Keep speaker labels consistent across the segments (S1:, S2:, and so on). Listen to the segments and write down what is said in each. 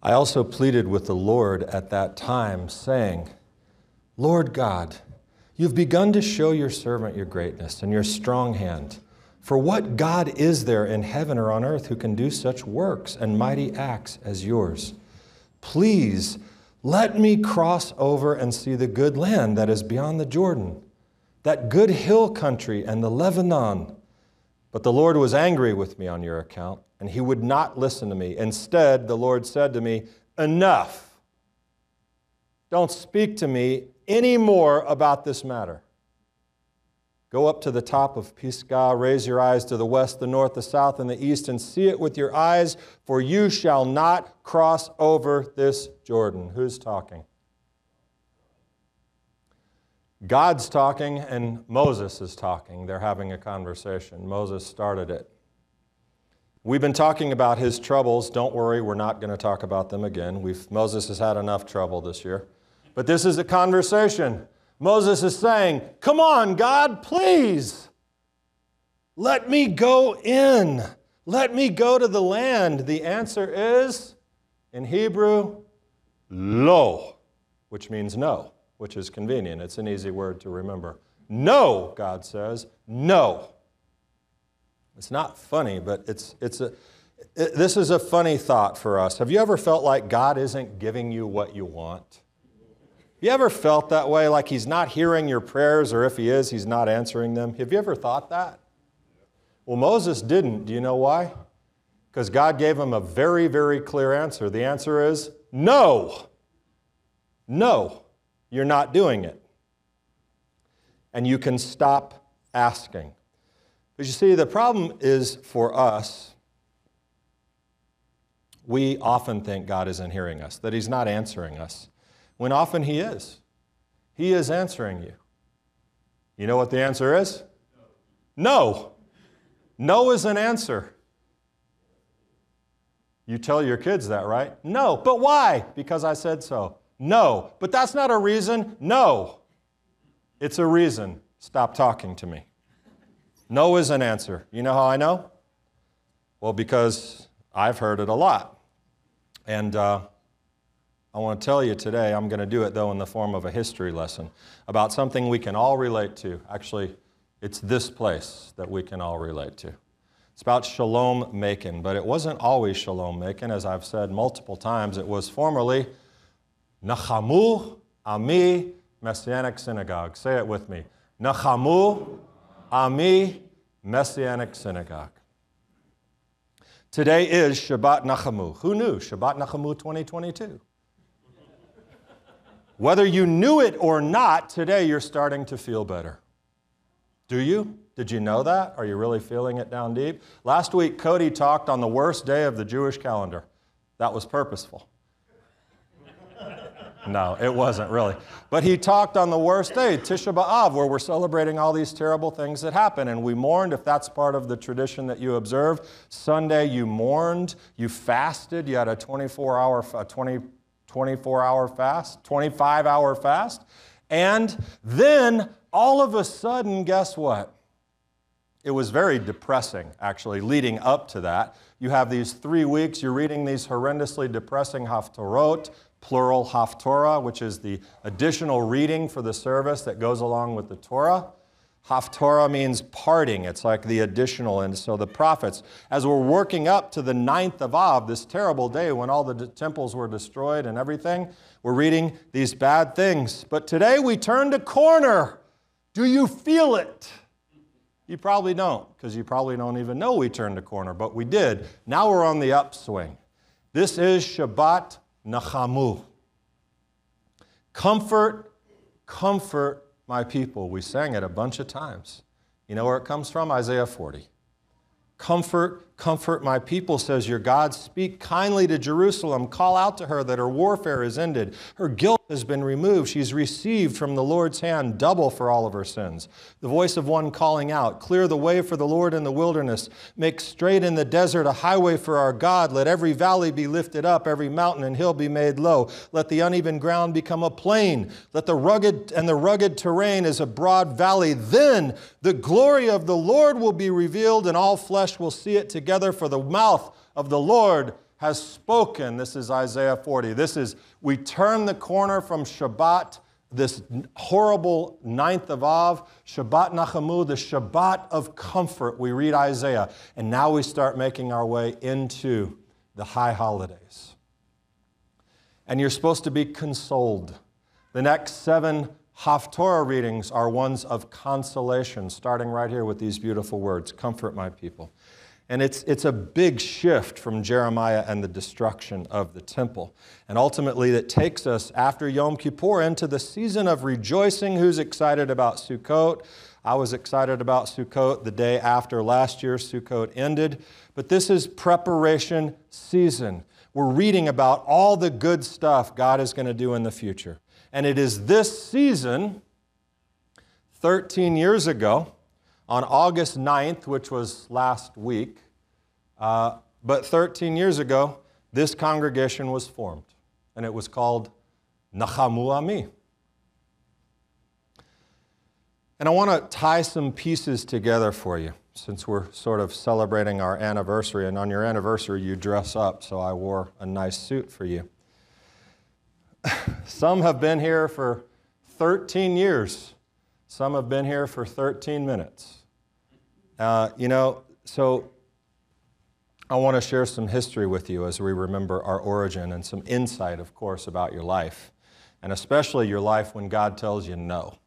S1: I also pleaded with the Lord at that time, saying, Lord God, you've begun to show your servant your greatness and your strong hand. For what God is there in heaven or on earth who can do such works and mighty acts as yours? Please let me cross over and see the good land that is beyond the Jordan, that good hill country and the Lebanon. But the Lord was angry with me on your account, and he would not listen to me. Instead, the Lord said to me, enough. Don't speak to me any more about this matter. Go up to the top of Pisgah, raise your eyes to the west, the north, the south, and the east, and see it with your eyes, for you shall not cross over this Jordan. Who's talking? God's talking, and Moses is talking. They're having a conversation. Moses started it. We've been talking about his troubles. Don't worry, we're not going to talk about them again. Moses has had enough trouble this year. But this is a conversation. Moses is saying, come on, God, please. Let me go in. Let me go to the land. The answer is, in Hebrew, lo, which means no, which is convenient. It's an easy word to remember. No, God says, no. It's not funny, but this is a funny thought for us. Have you ever felt like God isn't giving you what you want? You ever felt that way, like he's not hearing your prayers, or if he is, he's not answering them? Have you ever thought that? Well, Moses didn't. Do you know why? Because God gave him a very, very clear answer. The answer is no. No, you're not doing it. And you can stop asking. But you see, the problem is for us, we often think God isn't hearing us, that he's not answering us, when often he is. He is answering you. You know what the answer is? No. No is an answer. You tell your kids that, right? No. But why? Because I said so. No. But that's not a reason. No. It's a reason. Stop talking to me. No is an answer. You know how I know? Well, because I've heard it a lot. And I want to tell you today, I'm going to do it, though, in the form of a history lesson about something we can all relate to. Actually, it's this place that we can all relate to. It's about Shalom Macon, but it wasn't always Shalom Macon. As I've said multiple times, it was formerly Nachamu Ami Messianic Synagogue. Say it with me. Nachamu Ami Messianic Synagogue. Today is Shabbat Nachamu. Who knew? Shabbat Nachamu 2022. Whether you knew it or not, today you're starting to feel better. Do you? Did you know that? Are you really feeling it down deep? Last week, Cody talked on the worst day of the Jewish calendar. That was purposeful. No, it wasn't really. But he talked on the worst day, Tisha B'Av, where we're celebrating all these terrible things that happen. And we mourned, if that's part of the tradition that you observe. Sunday, you mourned, you fasted, you had a 25-hour fast. And then, all of a sudden, guess what? It was very depressing, actually, leading up to that. You have these 3 weeks, you're reading these horrendously depressing haftorot, plural haftorah, which is the additional reading for the service that goes along with the Torah. Haftorah means parting. It's like the additional. And so the prophets, as we're working up to the 9th of Av, this terrible day when all the temples were destroyed and everything, we're reading these bad things. But today we turned a corner. Do you feel it? You probably don't, because you probably don't even know we turned a corner, but we did. Now we're on the upswing. This is Shabbat Nachamu. Comfort, comfort my people. We sang it a bunch of times. You know where it comes from? Isaiah 40. Comfort, comfort my people, says your God. Speak kindly to Jerusalem. Call out to her that her warfare is ended. Her guilt has been removed. She's received from the Lord's hand double for all of her sins. The voice of one calling out, clear the way for the Lord in the wilderness. Make straight in the desert a highway for our God. Let every valley be lifted up, every mountain and hill be made low. Let the uneven ground become a plain. Let the rugged terrain as a broad valley. Then the glory of the Lord will be revealed, and all flesh will see it together, for the mouth of the Lord has spoken. This is Isaiah 40. We turn the corner from Shabbat, this horrible 9th of Av, Shabbat Nachamu, the Shabbat of comfort. We read Isaiah, and now we start making our way into the high holidays. And you're supposed to be consoled. The next 7 Haftorah readings are ones of consolation, starting right here with these beautiful words, comfort my people. And it's a big shift from Jeremiah and the destruction of the temple. And ultimately, it takes us after Yom Kippur into the season of rejoicing. Who's excited about Sukkot? I was excited about Sukkot the day after last year's Sukkot ended. But this is preparation season. We're reading about all the good stuff God is going to do in the future. And it is this season, 13 years ago, on August 9th, which was last week, but 13 years ago, this congregation was formed, and it was called Nachamu Ami. And I want to tie some pieces together for you, since we're sort of celebrating our anniversary, and on your anniversary you dress up, so I wore a nice suit for you. Some have been here for 13 years. Some have been here for 13 minutes. So I want to share some history with you as we remember our origin and some insight, of course, about your life, and especially your life when God tells you no,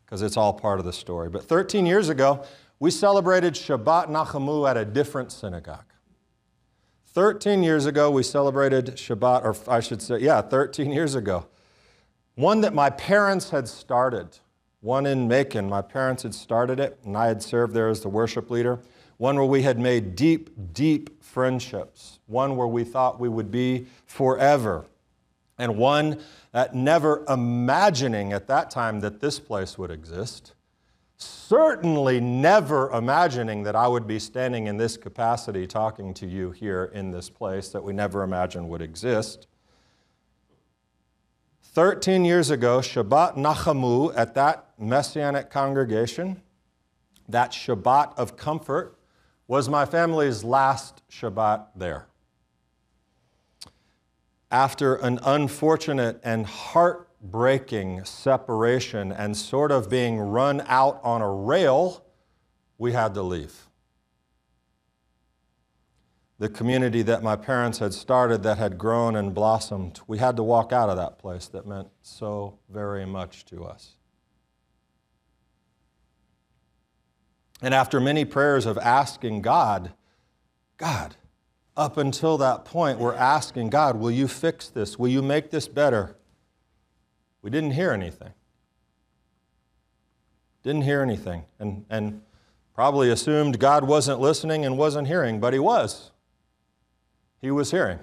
S1: because it's all part of the story. But 13 years ago, we celebrated Shabbat Nachamu at a different synagogue. 13 years ago, we celebrated Shabbat, or I should say, 13 years ago. One that my parents had started. One in Macon, my parents had started it, and I had served there as the worship leader. One where we had made deep, deep friendships. One where we thought we would be forever. And one that never imagining at that time that this place would exist. Certainly never imagining that I would be standing in this capacity talking to you here in this place that we never imagined would exist. 13 years ago, Shabbat Nachamu at that Messianic congregation, that Shabbat of comfort, was my family's last Shabbat there. After an unfortunate and heartbreaking separation and sort of being run out on a rail, we had to leave. The community that my parents had started that had grown and blossomed, we had to walk out of that place that meant so very much to us. And after many prayers of asking God, up until that point, we're asking God, will you fix this? Will you make this better? We didn't hear anything. Didn't hear anything. And probably assumed God wasn't listening and wasn't hearing, but He was. He was hearing.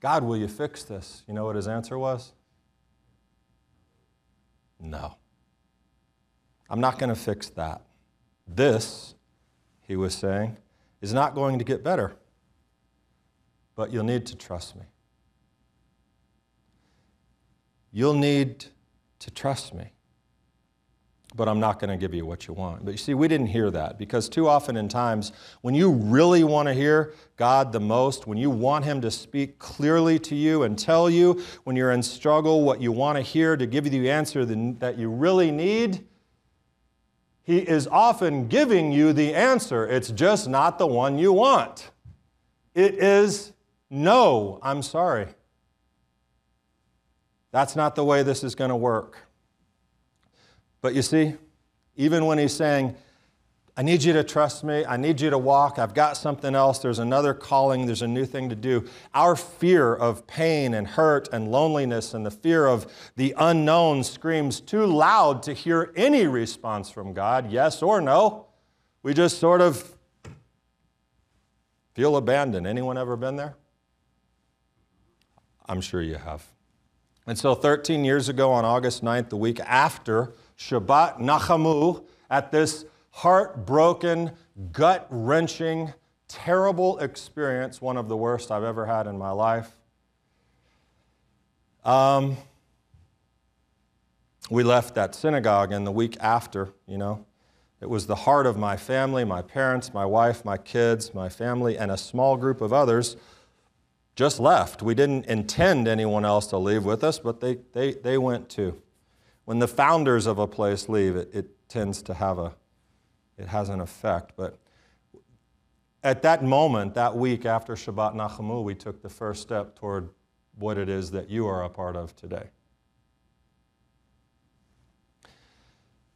S1: God, will you fix this? You know what His answer was? No. I'm not going to fix that. This, He was saying, is not going to get better, but you'll need to trust me. You'll need to trust me, but I'm not going to give you what you want. But you see, we didn't hear that, because too often in times, when you really want to hear God the most, when you want Him to speak clearly to you and tell you when you're in struggle what you want to hear to give you the answer that you really need, He is often giving you the answer. It's just not the one you want. It is no, I'm sorry. That's not the way this is going to work. But you see, even when He's saying, I need you to trust me, I need you to walk, I've got something else, there's another calling, there's a new thing to do, our fear of pain and hurt and loneliness and the fear of the unknown screams too loud to hear any response from God, yes or no. We just sort of feel abandoned. Anyone ever been there? I'm sure you have. And so 13 years ago on August 9th, the week after Shabbat Nachamu, at this heartbroken, gut-wrenching, terrible experience, one of the worst I've ever had in my life, we left that synagogue, and the week after, It was the heart of my family, my parents, my wife, my kids, my family, and a small group of others just left. We didn't intend anyone else to leave with us, but they went too. When the founders of a place leave, it tends to it has an effect. But at that moment, that week after Shabbat Nachamu, we took the first step toward what it is that you are a part of today.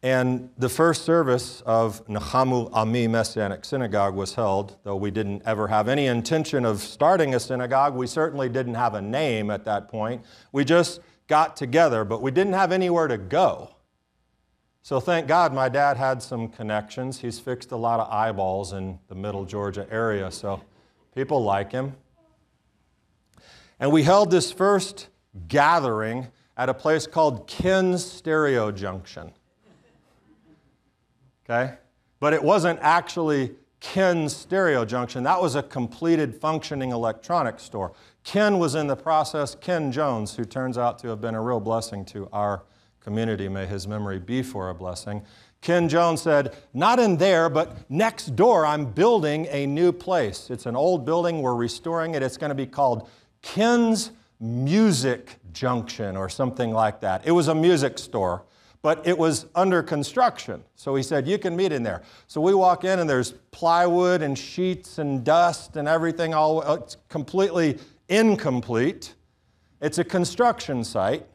S1: And the first service of Nachamu Ami Messianic Synagogue was held, though we didn't ever have any intention of starting a synagogue. We certainly didn't have a name at that point. We just got together, but we didn't have anywhere to go. So thank God my dad had some connections. He's fixed a lot of eyeballs in the Middle Georgia area, so people like him. And we held this first gathering at a place called Ken's Stereo Junction. Okay? But it wasn't actually Ken's Stereo Junction. That was a completed functioning electronics store. Ken was in the process, Ken Jones, who turns out to have been a real blessing to our community. May his memory be for a blessing. Ken Jones said, not in there, but next door I'm building a new place. It's an old building, we're restoring it. It's going to be called Ken's Music Junction or something like that. It was a music store, but it was under construction. So he said, you can meet in there. So we walk in and there's plywood and sheets and dust and everything. It's completely incomplete. It's a construction site,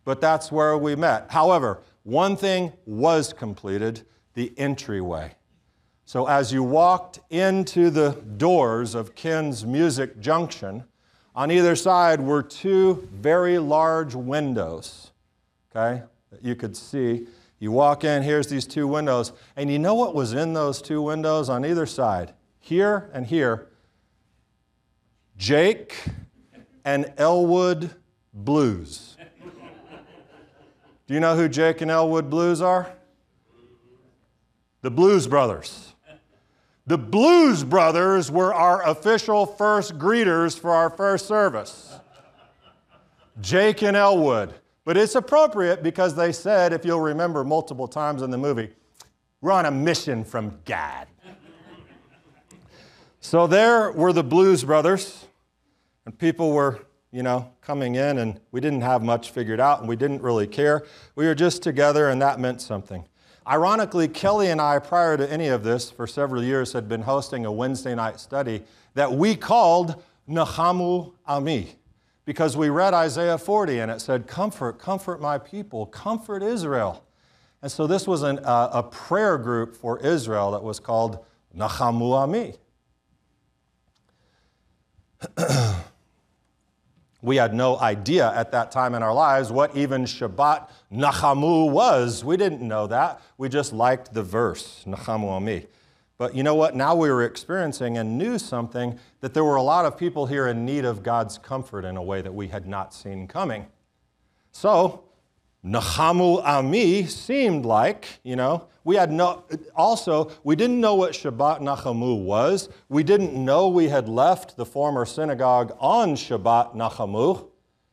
S1: but that's where we met. However, one thing was completed, the entryway. So as you walked into the doors of Ken's Music Junction, on either side were two very large windows, okay, that you could see. You walk in, here's these two windows, and you know what was in those two windows on either side? Here and here, Jake and Elwood Blues. Do you know who Jake and Elwood Blues are? The Blues Brothers. The Blues Brothers were our official first greeters for our first service. Jake and Elwood. But it's appropriate because they said, if you'll remember multiple times in the movie, we're on a mission from God. So there were the Blues Brothers, and people were, coming in, and we didn't have much figured out, and we didn't really care. We were just together, and that meant something. Ironically, Kelly and I, prior to any of this, for several years, had been hosting a Wednesday night study that we called Nachamu Ami, because we read Isaiah 40, and it said, comfort, comfort my people, comfort Israel. And so this was a prayer group for Israel that was called Nachamu Ami. We had no idea at that time in our lives what even Shabbat Nachamu was. We didn't know that. We just liked the verse, Nachamu Ami. But you know what? Now we were experiencing and knew something, that there were a lot of people here in need of God's comfort in a way that we had not seen coming. So, Nachamu Ami seemed like, we didn't know what Shabbat Nachamu was. We didn't know we had left the former synagogue on Shabbat Nachamu.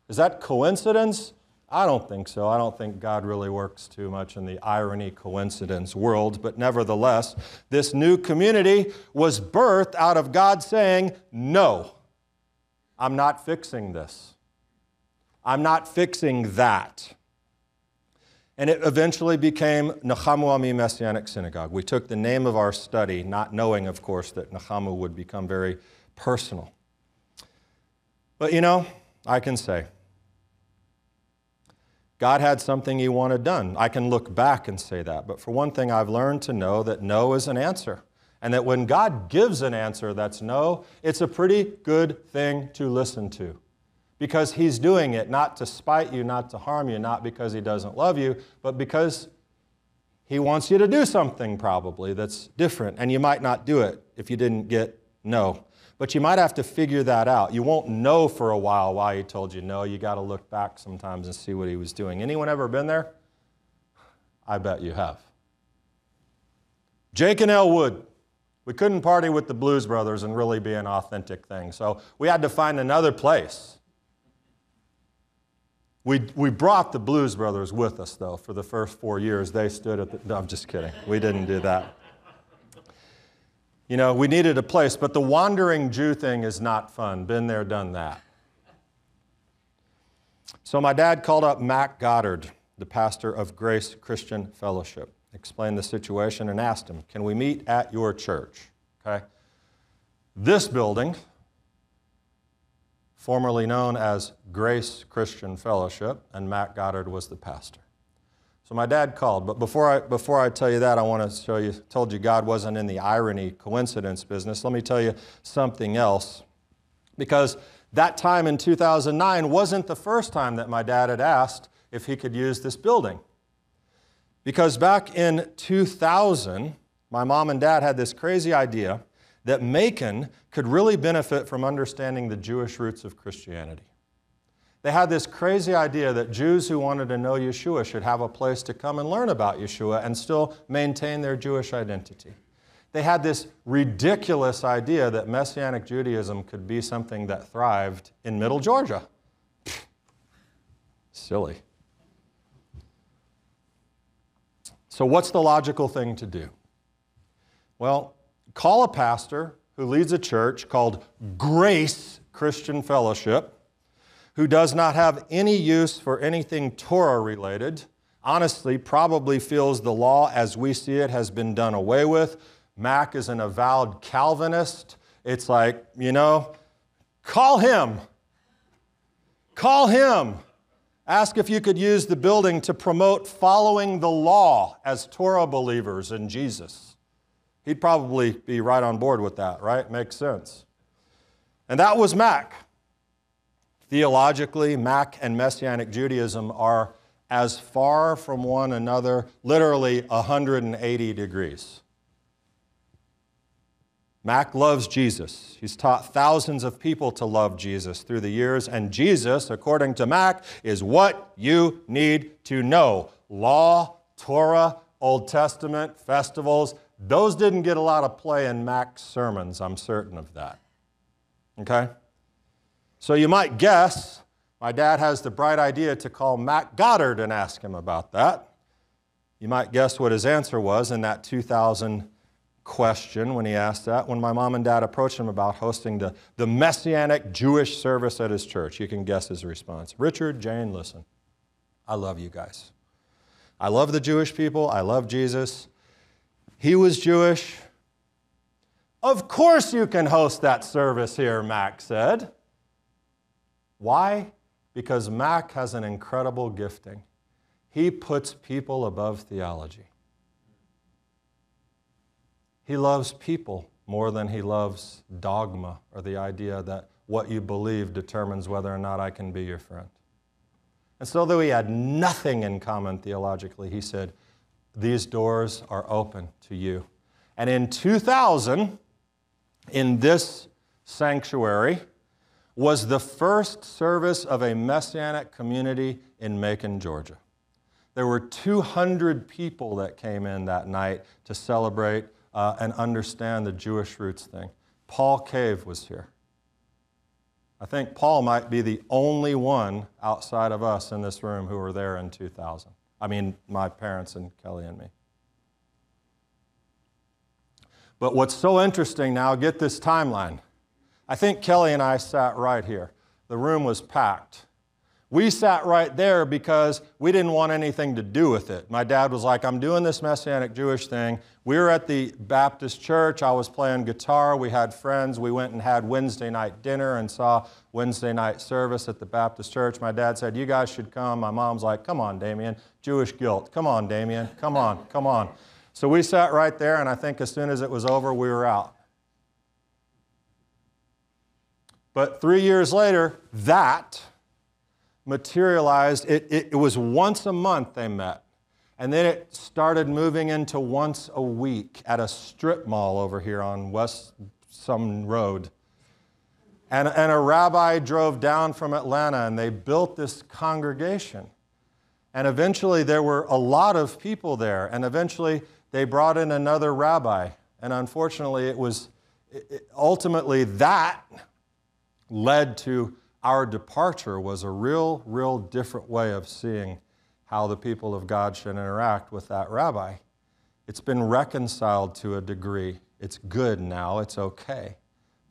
S1: Is that coincidence? I don't think so. I don't think God really works too much in the irony coincidence world, but nevertheless, this new community was birthed out of God saying, no, I'm not fixing this. I'm not fixing that. And it eventually became Nachamu Ami Messianic Synagogue. We took the name of our study, not knowing, of course, that Nachamu would become very personal. But I can say, God had something He wanted done. I can look back and say that. But for one thing, I've learned to know that no is an answer. And that when God gives an answer that's no, it's a pretty good thing to listen to. Because He's doing it not to spite you, not to harm you, not because He doesn't love you, but because He wants you to do something probably that's different. And you might not do it if you didn't get no. But you might have to figure that out. You won't know for a while why He told you no. You got to look back sometimes and see what He was doing. Anyone ever been there? I bet you have. Jake and Elwood. We couldn't party with the Blues Brothers and really be an authentic thing. So we had to find another place. We brought the Blues Brothers with us, though, for the first 4 years. They stood at the... No, I'm just kidding. We didn't do that. You know, we needed a place, but the wandering Jew thing is not fun. Been there, done that. So my dad called up Mac Goddard, the pastor of Grace Christian Fellowship, explained the situation and asked him, can we meet at your church? Okay. This building, formerly known as Grace Christian Fellowship, and Mac Goddard was the pastor. So my dad called, but before I tell you that, I want to show you, told you God wasn't in the irony, coincidence business. Let me tell you something else, because that time in 2009 wasn't the first time that my dad had asked if he could use this building. Because back in 2000, my mom and dad had this crazy idea that Macon could really benefit from understanding the Jewish roots of Christianity. They had this crazy idea that Jews who wanted to know Yeshua should have a place to come and learn about Yeshua and still maintain their Jewish identity. They had this ridiculous idea that Messianic Judaism could be something that thrived in Middle Georgia. Silly. So what's the logical thing to do? Well, call a pastor who leads a church called Grace Christian Fellowship, who does not have any use for anything Torah-related, honestly probably feels the law as we see it has been done away with. Mac is an avowed Calvinist. It's like, you know, call him. Call him. Ask if you could use the building to promote following the law as Torah believers in Jesus. He'd probably be right on board with that, right? Makes sense. And that was Mac. Theologically, Mac and Messianic Judaism are as far from one another, literally 180 degrees. Mac loves Jesus. He's taught thousands of people to love Jesus through the years, and Jesus, according to Mac, is what you need to know. Law, Torah, Old Testament, festivals, those didn't get a lot of play in Mac's sermons, I'm certain of that. Okay? So you might guess my dad has the bright idea to call Mac Goddard and ask him about that. You might guess what his answer was in that 2000 question when he asked that, when my mom and dad approached him about hosting the Messianic Jewish service at his church. You can guess his response. Richard, Jane, listen, I love you guys. I love the Jewish people. I love Jesus. He was Jewish. Of course you can host that service here, Mac said. Why? Because Mac has an incredible gifting. He puts people above theology. He loves people more than he loves dogma or the idea that what you believe determines whether or not I can be your friend. And so though he had nothing in common theologically, he said, these doors are open to you. And in 2000, in this sanctuary, was the first service of a Messianic community in Macon, Georgia. There were 200 people that came in that night to celebrate and understand the Jewish roots thing. Paul Cave was here. I think Paul might be the only one outside of us in this room who were there in 2000. I mean, my parents and Kelly and me. But what's so interesting now, get this timeline. I think Kelly and I sat right here. The room was packed. We sat right there because we didn't want anything to do with it. My dad was like, I'm doing this Messianic Jewish thing. We were at the Baptist church. I was playing guitar. We had friends. We went and had Wednesday night dinner and saw Wednesday night service at the Baptist church. My dad said, you guys should come. My mom's like, come on, Damien. Jewish guilt. Come on, Damien. Come on, come on. So we sat right there, and I think as soon as it was over, we were out. But 3 years later, that materialized. It was once a month they met. And then it started moving into once a week at a strip mall over here on West some road. And a rabbi drove down from Atlanta, and they built this congregation. And eventually there were a lot of people there. And eventually they brought in another rabbi. And unfortunately, ultimately that led to our departure was a real different way of seeing how the people of God should interact with that rabbi. It's been reconciled to a degree. It's good now, it's okay,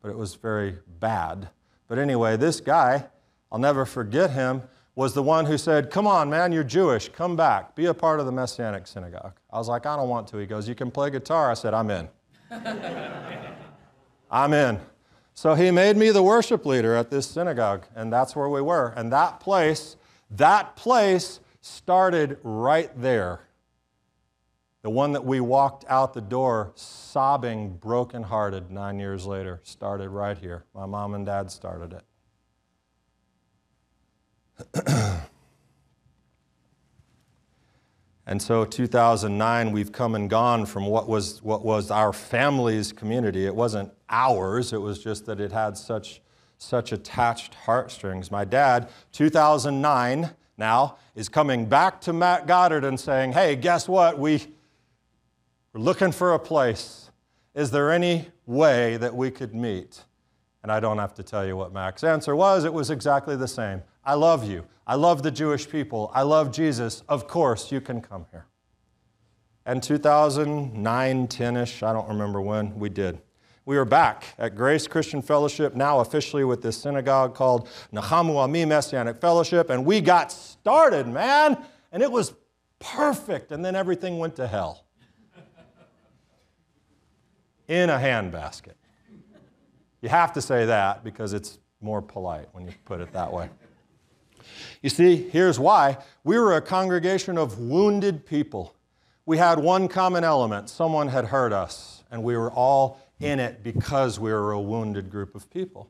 S1: but it was very bad. But anyway, this guy, I'll never forget him, was the one who said, come on, man, you're Jewish, come back, be a part of the Messianic synagogue. I was like, I don't want to. He goes, you can play guitar. I said, I'm in. I'm in. So he made me the worship leader at this synagogue, and that's where we were. And that place started right there. The one that we walked out the door sobbing, brokenhearted 9 years later started right here. My mom and dad started it. And so 2009, we've come and gone from what was our family's community. It wasn't ours. It was just that it had such attached heartstrings. My dad, 2009 now, is coming back to Matt Goddard and saying, hey, guess what? We're looking for a place. Is there any way that we could meet? And I don't have to tell you what Mac's answer was. It was exactly the same. I love you. I love the Jewish people. I love Jesus. Of course, you can come here. And 2009, 10-ish, I don't remember when, we did. We were back at Grace Christian Fellowship, now officially with this synagogue called Nachamu Ami Messianic Fellowship, and we got started, man, and it was perfect, and then everything went to hell. In a handbasket. You have to say that because it's more polite when you put it that way. You see, here's why. We were a congregation of wounded people. We had one common element. Someone had hurt us, and we were all in it because we were a wounded group of people.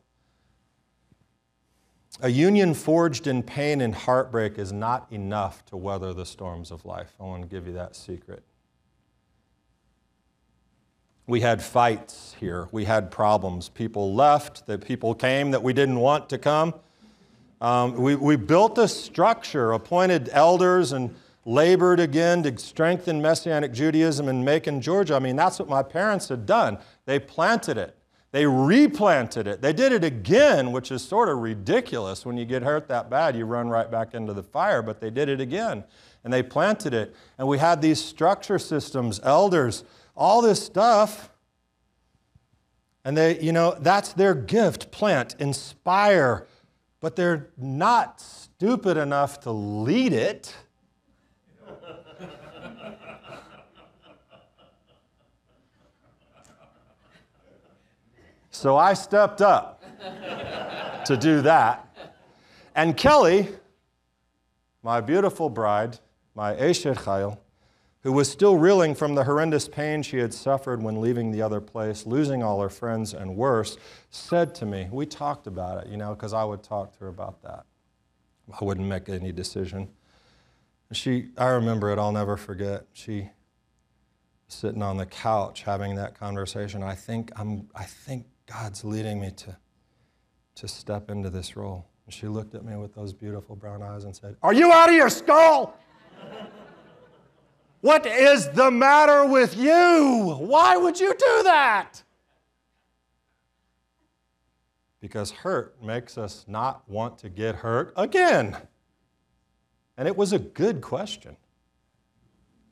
S1: A union forged in pain and heartbreak is not enough to weather the storms of life. I want to give you that secret. We had fights here. We had problems. People left. The people came that we didn't want to come. We built a structure, appointed elders, and labored again to strengthen Messianic Judaism in Macon, Georgia. I mean, that's what my parents had done. They planted it. They replanted it. They did it again, which is sort of ridiculous. When you get hurt that bad, you run right back into the fire, but they did it again. And they planted it. And we had these structure systems, elders, all this stuff. And they, that's their gift, plant, inspire. But they're not stupid enough to lead it. So I stepped up to do that. And Kelly, my beautiful bride, my Eshet Chayil, who was still reeling from the horrendous pain she had suffered when leaving the other place, losing all her friends and worse, said to me, we talked about it, because I would talk to her about that. I wouldn't make any decision. I remember it, I'll never forget. She sitting on the couch having that conversation. I think God's leading me to step into this role. And she looked at me with those beautiful brown eyes and said, are you out of your skull? What is the matter with you? Why would you do that? Because hurt makes us not want to get hurt again. And it was a good question.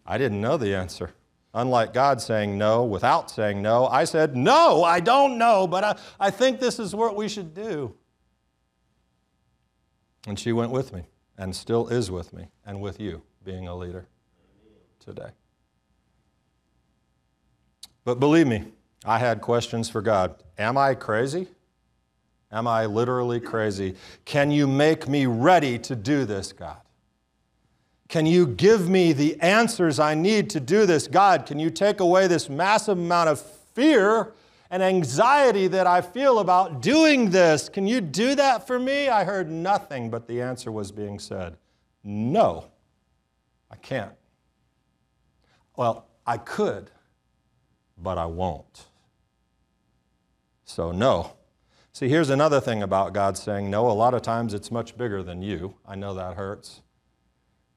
S1: I didn't know the answer. Unlike God saying no without saying no, I said, no, I don't know, but I think this is what we should do. And she went with me and still is with me and with you being a leader today. But believe me, I had questions for God. Am I crazy? Am I literally crazy? Can you make me ready to do this, God? Can you give me the answers I need to do this? God, can you take away this massive amount of fear and anxiety that I feel about doing this? Can you do that for me? I heard nothing, but the answer was being said, no, I can't. Well, I could, but I won't. So no. See, here's another thing about God saying no. A lot of times it's much bigger than you. I know that hurts.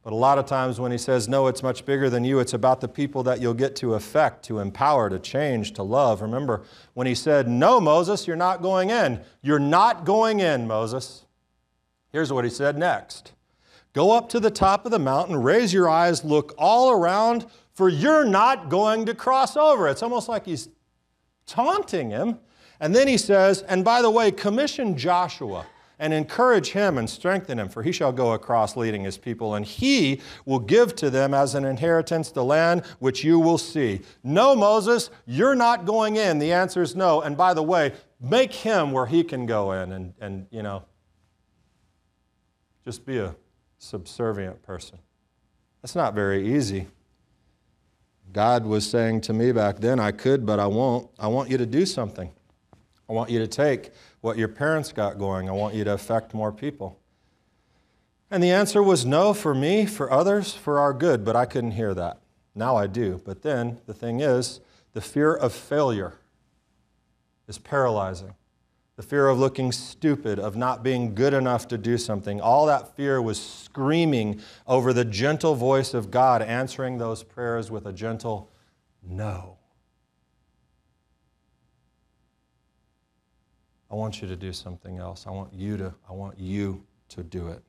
S1: But a lot of times when he says no, it's much bigger than you. It's about the people that you'll get to affect, to empower, to change, to love. Remember, when he said, no, Moses, you're not going in. You're not going in, Moses. Here's what he said next. Go up to the top of the mountain, raise your eyes, look all around, for you're not going to cross over. It's almost like he's taunting him. And then he says, and by the way, commission Joshua and encourage him and strengthen him, for he shall go across leading his people, and he will give to them as an inheritance the land which you will see. No, Moses, you're not going in. The answer is no. And by the way, make him where he can go in and just be a subservient person. That's not very easy. God was saying to me back then, I could, but I won't. I want you to do something. I want you to take what your parents got going. I want you to affect more people. And the answer was no for me, for others, for our good, but I couldn't hear that. Now I do. But then the thing is, the fear of failure is paralyzing. The fear of looking stupid, of not being good enough to do something. All that fear was screaming over the gentle voice of God, answering those prayers with a gentle no. I want you to do something else. I want you to do it.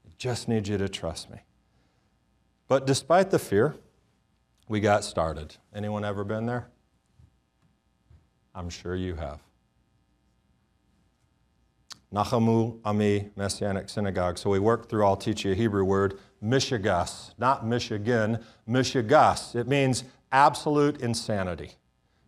S1: I just need you to trust me. But despite the fear, we got started. Anyone ever been there? I'm sure you have. Nachamu Ami, Messianic synagogue. So we worked through, I'll teach you a Hebrew word, mishigas, not Michigan, mishigas. It means absolute insanity,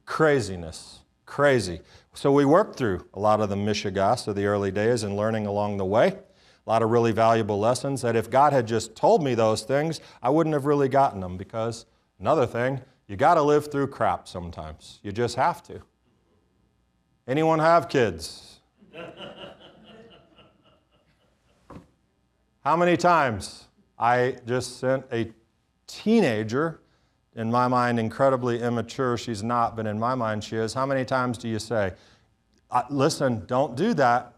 S1: craziness, crazy. So we worked through a lot of the mishigas of the early days and learning along the way, a lot of really valuable lessons that if God had just told me those things, I wouldn't have really gotten them, because another thing, you got to live through crap sometimes. You just have to. Anyone have kids? How many times I just sent a teenager, in my mind incredibly immature, she's not, but in my mind she is. How many times do you say, listen, don't do that.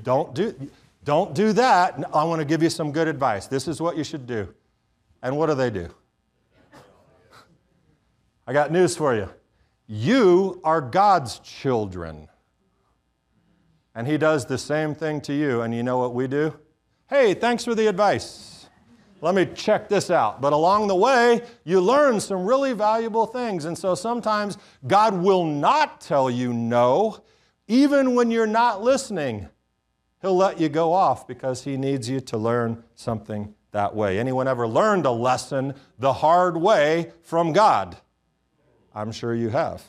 S1: Don't do that. I want to give you some good advice. This is what you should do. And what do? I got news for you. You are God's children. And He does the same thing to you. And you know what we do? Hey, thanks for the advice. Let me check this out. But along the way, you learn some really valuable things. And so sometimes God will not tell you no, even when you're not listening. He'll let you go off because He needs you to learn something that way. Anyone ever learned a lesson the hard way from God? I'm sure you have.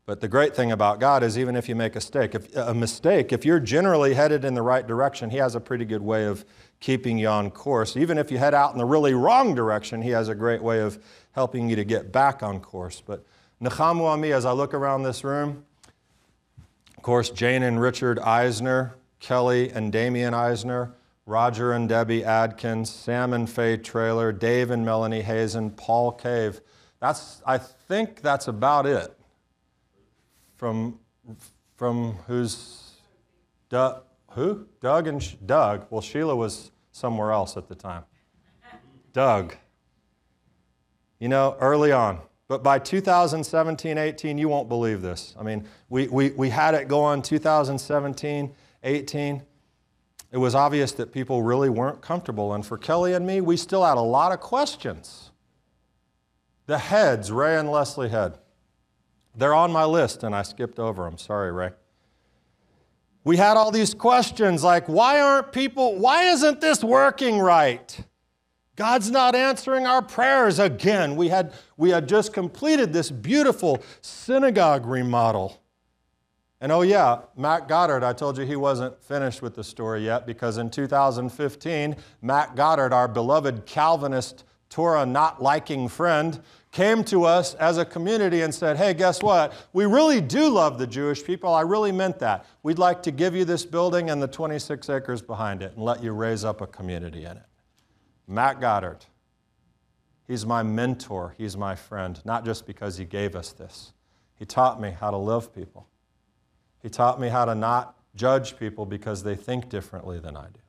S1: But the great thing about God is even if you make a mistake, if you're generally headed in the right direction, He has a pretty good way of keeping you on course. Even if you head out in the really wrong direction, He has a great way of helping you to get back on course. But Nachamu Ami, as I look around this room, of course, Jane and Richard Eisner, Kelly and Damian Eisner, Roger and Debbie Adkins, Sam and Faye Traylor, Dave and Melanie Hazen, Paul Cave. I think that's about it. From who's who? Doug and Doug. Well, Sheila was somewhere else at the time. Doug. You know, early on. But by 2017, 18, you won't believe this. I mean, we had it go on 2017, 18. It was obvious that people really weren't comfortable. And for Kelly and me, we still had a lot of questions. The heads, Ray and Leslie Head. They're on my list, and I skipped over them. Sorry, Ray. We had all these questions like, why isn't this working right? God's not answering our prayers again. We had just completed this beautiful synagogue remodel. And oh yeah, Matt Goddard, I told you he wasn't finished with the story yet, because in 2015, Matt Goddard, our beloved Calvinist, Torah not liking friend, came to us as a community and said, hey, guess what? We really do love the Jewish people. I really meant that. We'd like to give you this building and the 26 acres behind it and let you raise up a community in it. Matt Goddard. He's my mentor. He's my friend, not just because he gave us this. He taught me how to love people. He taught me how to not judge people because they think differently than I do.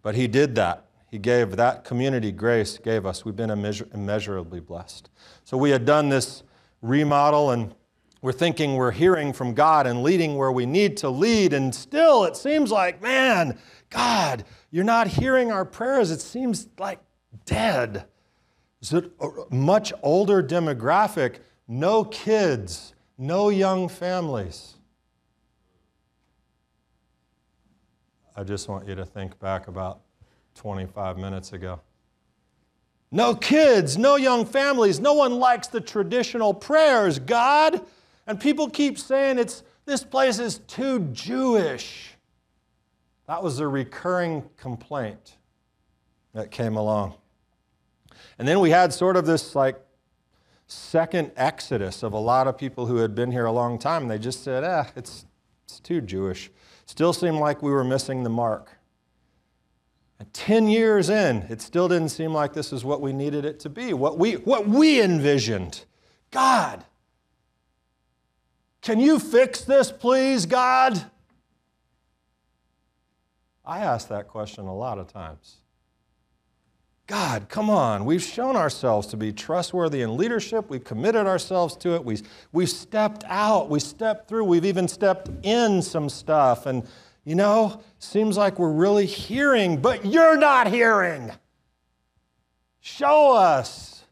S1: But he did that. He gave that community grace, gave us. We've been immeasurably blessed. So we had done this remodel, and We're thinking we're hearing from God and leading where we need to lead, and still it seems like, man, God, you're not hearing our prayers. It seems like dead. Is it a much older demographic? No kids, no young families. I just want you to think back about 25 minutes ago. No kids, no young families. No one likes the traditional prayers, God. And people keep saying this place is too Jewish. That was a recurring complaint that came along. And then we had sort of this like second exodus of a lot of people who had been here a long time. And they just said, it's too Jewish. Still seemed like we were missing the mark. And 10 years in, it still didn't seem like this is what we needed it to be, what we envisioned. God, can you fix this, please, God? I ask that question a lot of times. God, come on. We've shown ourselves to be trustworthy in leadership. We've committed ourselves to it. We've stepped out. We stepped through. We've even stepped in some stuff. And, seems like we're really hearing, but you're not hearing. Show us.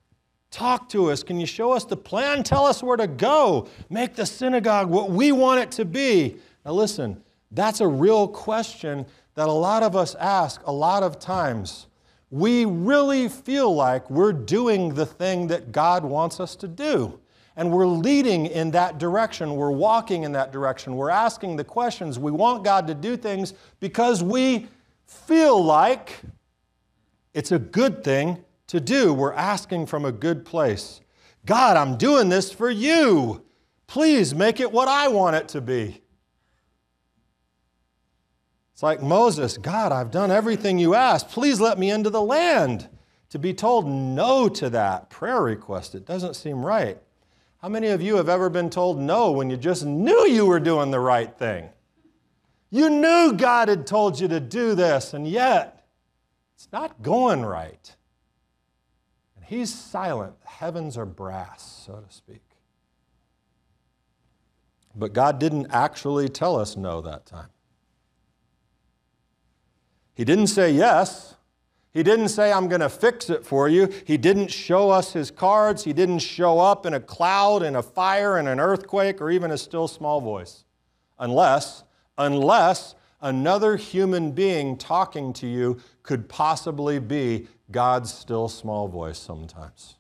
S1: Talk to us. Can you show us the plan? Tell us where to go. Make the synagogue what we want it to be. Now listen, that's a real question that a lot of us ask a lot of times. We really feel like we're doing the thing that God wants us to do. And we're leading in that direction. We're walking in that direction. We're asking the questions. We want God to do things because we feel like it's a good thing to do. We're asking from a good place. God, I'm doing this for you. Please make it what I want it to be. It's like Moses, God, I've done everything you asked. Please let me into the land. To be told no to that prayer request, it doesn't seem right. How many of you have ever been told no when you just knew you were doing the right thing? You knew God had told you to do this, and yet it's not going right. And He's silent. The heavens are brass, so to speak. But God didn't actually tell us no that time. He didn't say yes. He didn't say, I'm going to fix it for you. He didn't show us His cards. He didn't show up in a cloud, in a fire, in an earthquake, or even a still small voice. Unless another human being talking to you could possibly be God's still small voice sometimes.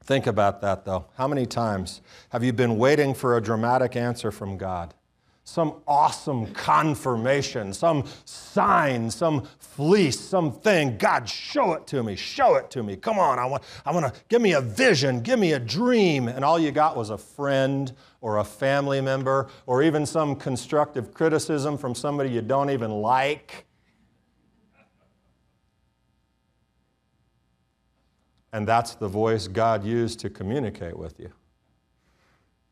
S1: Think about that, though. How many times have you been waiting for a dramatic answer from God? Some awesome confirmation, some sign, some fleece, something. God, show it to me. Show it to me. Come on, I want to give me a vision, give me a dream. And all you got was a friend or a family member or even some constructive criticism from somebody you don't even like. And that's the voice God used to communicate with you.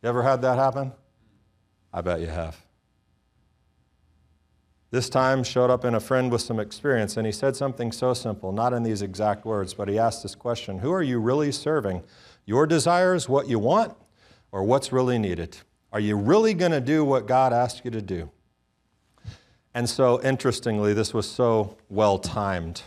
S1: You ever had that happen? I bet you have. This time showed up in a friend with some experience, and he said something so simple, not in these exact words, but he asked this question: who are you really serving? Your desires, what you want, or what's really needed? Are you really going to do what God asked you to do? And so, interestingly, this was so well timed.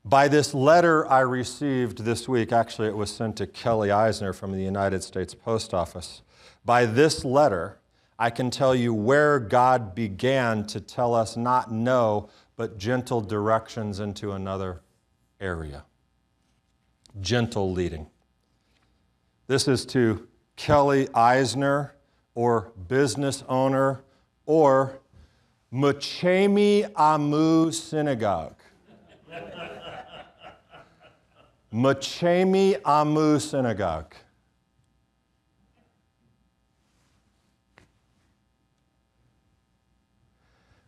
S1: By this letter I received this week, actually it was sent to Kelly Eisner from the United States Post Office. By this letter, I can tell you where God began to tell us not no, but gentle directions into another area. Gentle leading. This is to Kelly Eisner, or business owner, or Nachamu Ami Synagogue. Nachamu Ami Synagogue.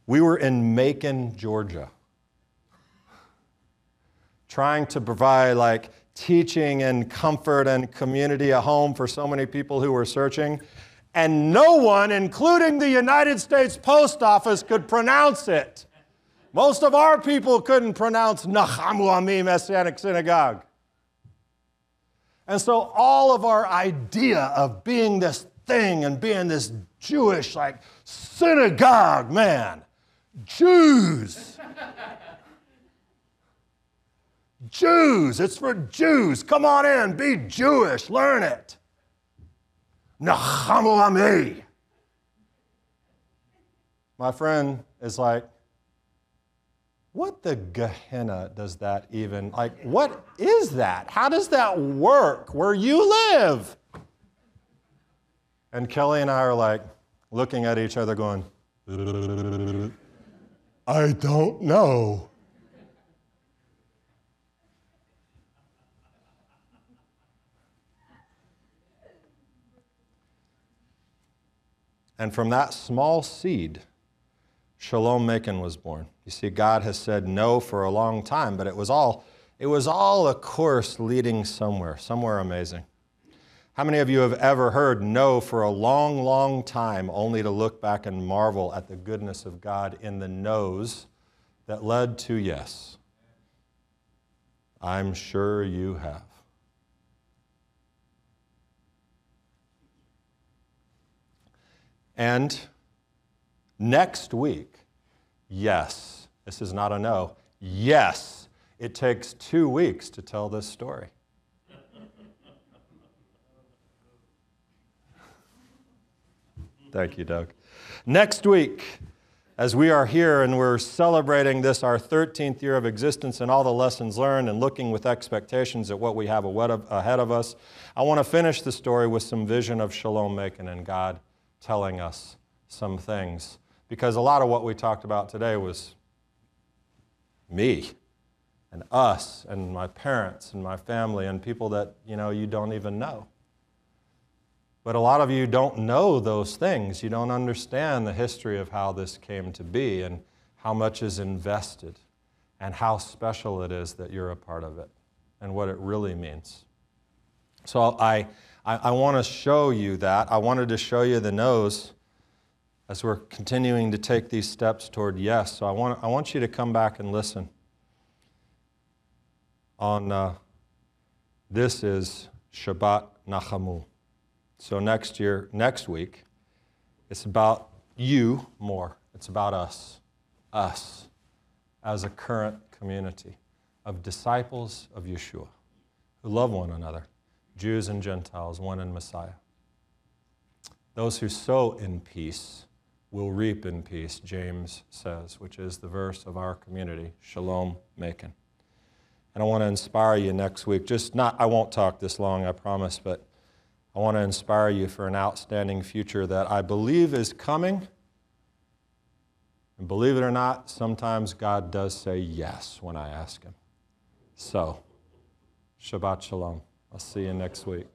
S1: We were in Macon, Georgia, trying to provide teaching and comfort and community, a home for so many people who were searching. And no one, including the United States Post Office, could pronounce it. Most of our people couldn't pronounce Nachamu Ami Messianic Synagogue. And so all of our idea of being this thing and being this Jewish, like, synagogue, man, Jews. Jews, it's for Jews. Come on in, be Jewish, learn it. Nachamu Ami. My friend is like, what the Gehenna does that even, like, what is that? How does that work where you live? And Kelly and I are like looking at each other going, I don't know. And from that small seed, Shalom Macon was born. You see, God has said no for a long time, but it was all a course leading somewhere amazing. How many of you have ever heard no for a long, long time, only to look back and marvel at the goodness of God in the no's that led to yes? I'm sure you have. And next week, yes, this is not a no, yes, it takes 2 weeks to tell this story. Thank you, Doug. Next week, as we are here and we're celebrating this, our 13th year of existence and all the lessons learned and looking with expectations at what we have ahead of us, I want to finish the story with some vision of Shalom Macon and God telling us some things. Because a lot of what we talked about today was me and us and my parents and my family and people that, you don't even know. But a lot of you don't know those things. You don't understand the history of how this came to be and how much is invested and how special it is that you're a part of it and what it really means. So I want to show you that. I wanted to show you the no's as we're continuing to take these steps toward yes. So I want you to come back and listen. This is Shabbat Nachamu. So next week, it's about you more. It's about us as a current community of disciples of Yeshua who love one another, Jews and Gentiles, one in Messiah. Those who sow in peace will reap in peace, James says, which is the verse of our community, Shalom Macon. And I want to inspire you next week. I won't talk this long, I promise, but I want to inspire you for an outstanding future that I believe is coming. And believe it or not, sometimes God does say yes when I ask Him. So, Shabbat Shalom. I'll see you next week.